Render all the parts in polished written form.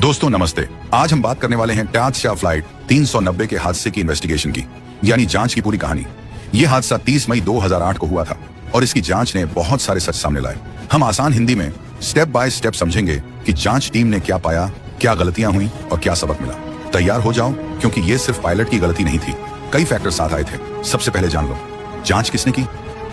दोस्तों नमस्ते। आज हम बात करने वाले हैं टाक्सा फ्लाइट 390 के हादसे की इन्वेस्टिगेशन की, यानी जांच की पूरी कहानी। यह हादसा 30 मई 2008 को हुआ था और इसकी जांच ने बहुत सारे सच सामने लाए। हम आसान हिंदी में स्टेप बाय स्टेप समझेंगे कि जांच टीम ने क्या पाया, क्या गलतियां हुई और क्या सबक मिला। तैयार हो जाओ, क्योंकि ये सिर्फ पायलट की गलती नहीं थी, कई फैक्टर साथ आए थे। सबसे पहले जान लो, जांच किसने की।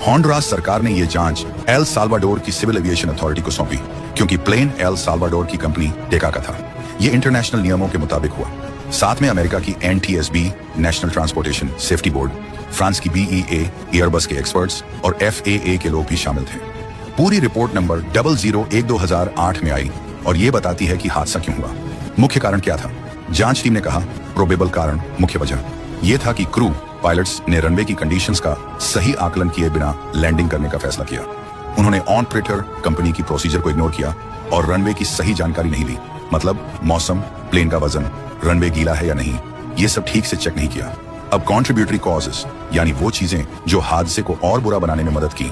होंडुरास सरकार ने यह जांच एल साल्वाडोर की सिविल एविएशन अथॉरिटी को सौंपी, क्योंकि प्लेन एल साल्वाडोर की कंपनी टेका का था। यह इंटरनेशनल नियमों के मुताबिक हुआ। साथ में अमेरिका की NTSB national transportation safety board, France की BEA, एयरबस के एक्सपर्ट्स और FAA के लोग भी शामिल थे। पूरी रिपोर्ट नंबर 0012/2008 में आई और यह बताती है कि हादसा क्यों हुआ, मुख्य कारण क्या था। जांच टीम ने कहा प्रोबेबल कारण, मुख्य वजह यह था कि क्रू पायलट्स ने रनवे की कंडीशंस का सही आकलन किए बिना लैंडिंग करने का फैसला किया। उन्होंने ऑपरेटर कंपनी की प्रोसीजर को इग्नोर किया और रनवे की सही जानकारी नहीं ली, मतलब मौसम, प्लेन का वजन, रनवे गीला है या नहीं, ये सब ठीक से चेक नहीं किया। अब कॉन्ट्रीब्यूटरी कॉजेस, यानी वो चीजें जो हादसे को और बुरा बनाने में मदद की।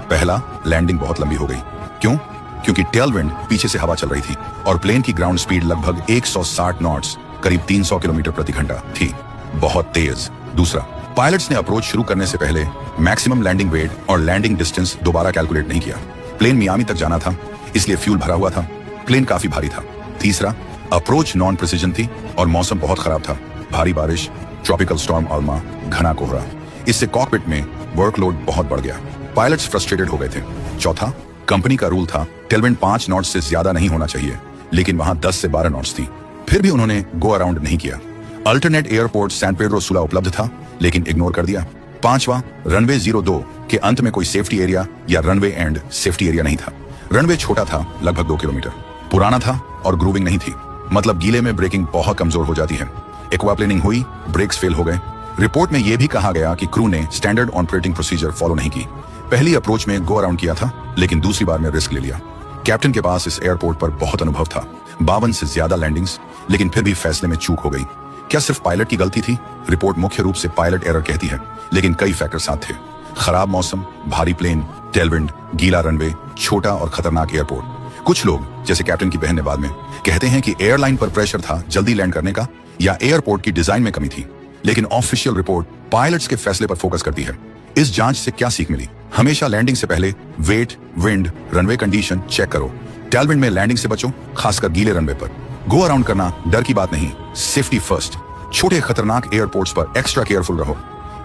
पहला, लैंडिंग बहुत लंबी हो गई। क्यों? क्योंकि टेल विंड, पीछे से हवा चल रही थी और प्लेन की ग्राउंड स्पीड लगभग 160 नॉट्स, करीब 300 किलोमीटर प्रति घंटा थी, बहुत तेज। दूसरा, पायलट्स ने अप्रोच शुरू करने से पहले मैक्सिमम लैंडिंग वेट और लैंडिंग डिस्टेंस दोबारा कैलकुलेट नहीं किया। प्लेन मियामी तक जाना था, इसलिए फ्यूल भरा हुआ था, प्लेन काफी भारी था। तीसरा, अप्रोच नॉन प्रिसिजन थी और मौसम बहुत खराब था, भारी बारिश, ट्रॉपिकल स्टॉर्म अल्मा, घना कोहरा। इससे कॉकपिट में वर्कलोड बहुत बढ़ गया, पायलट्स फ्रस्ट्रेटेड हो गए थे। चौथा, कंपनी का रूल था टेलविंड 5 नॉट्स से ज्यादा नहीं होना चाहिए, लेकिन वहां 10 से 12 नॉट्स थी, फिर भी उन्होंने गो अराउंड नहीं किया। अल्टरनेट एयरपोर्ट सैन पेड्रो सुला उपलब्ध था, लेकिन इग्नोर कर दिया। पांचवा, रनवे 02 के अंत में कोई सेफ्टी एरिया या रनवे एंड सेफ्टी एरिया नहीं था। रनवे छोटा था, लगभग 2 किलोमीटर, पुराना था और ग्रूविंग नहीं थी, मतलब गीले में ब्रेकिंग बहुत कमजोर हो जाती है। एक्वाप्लेनिंग हुई, ब्रेक्स फेल हो गए। रिपोर्ट में यह भी कहा गया कि क्रू ने स्टैंडर्ड ऑपरेटिंग प्रोसीजर फॉलो नहीं की। पहली अप्रोच में गो अराउंड किया था, लेकिन दूसरी बार में रिस्क ले लिया। कैप्टन के पास इस एयरपोर्ट पर बहुत अनुभव था, 52 से ज्यादा लैंडिंग्स, लेकिन फिर भी फैसले में चूक हो गई। क्या सिर्फ पायलट की गलती थी? रिपोर्ट मुख्य रूप से पायलट एरर कहती है, लेकिन कई फैक्टर साथ थे। खराब मौसम, भारी प्लेन, टेलविंड, गीला रनवे, छोटा और खतरनाक एयरपोर्ट। कुछ लोग, जैसे कैप्टन की बहन ने बाद में, कहते हैं कि एयरलाइन पर प्रेशर था जल्दी लैंड करने का या एयरपोर्ट की डिजाइन में कमी थी, लेकिन ऑफिशियल रिपोर्ट पायलट्स के फैसले पर फोकस करती है। इस जांच से क्या सीख मिली? हमेशा लैंडिंग से पहले weight, wind, runway condition check करो। टेलविंड में लैंडिंग से बचो, खासकर गीले रनवे पर। गो अराउंड करना डर की बात नहीं, सेफ्टी फर्स्ट। छोटे खतरनाक एयरपोर्ट्स पर एक्स्ट्रा केयरफुल रहो।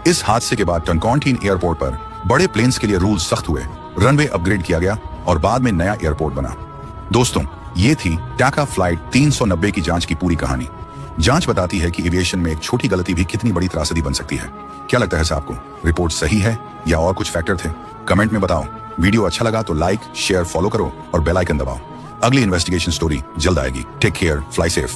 इस हादसे के बाद टनकॉन्टीन एयरपोर्ट पर बड़े प्लेन्स के लिए रूल सख्त हुए, रनवे अपग्रेड किया गया और बाद में नया एयरपोर्ट बना। दोस्तों, ये थी टाका फ्लाइट 390 की जांच की पूरी कहानी। जांच बताती है कि एविएशन में एक छोटी गलती भी कितनी बड़ी त्रासदी बन सकती है। क्या लगता है आपको, रिपोर्ट सही है या और कुछ फैक्टर थे? कमेंट में बताओ। वीडियो अच्छा लगा तो लाइक, शेयर, फॉलो करो और बेल आइकन दबाओ। अगली इन्वेस्टिगेशन स्टोरी जल्द आएगी। Take care, fly safe.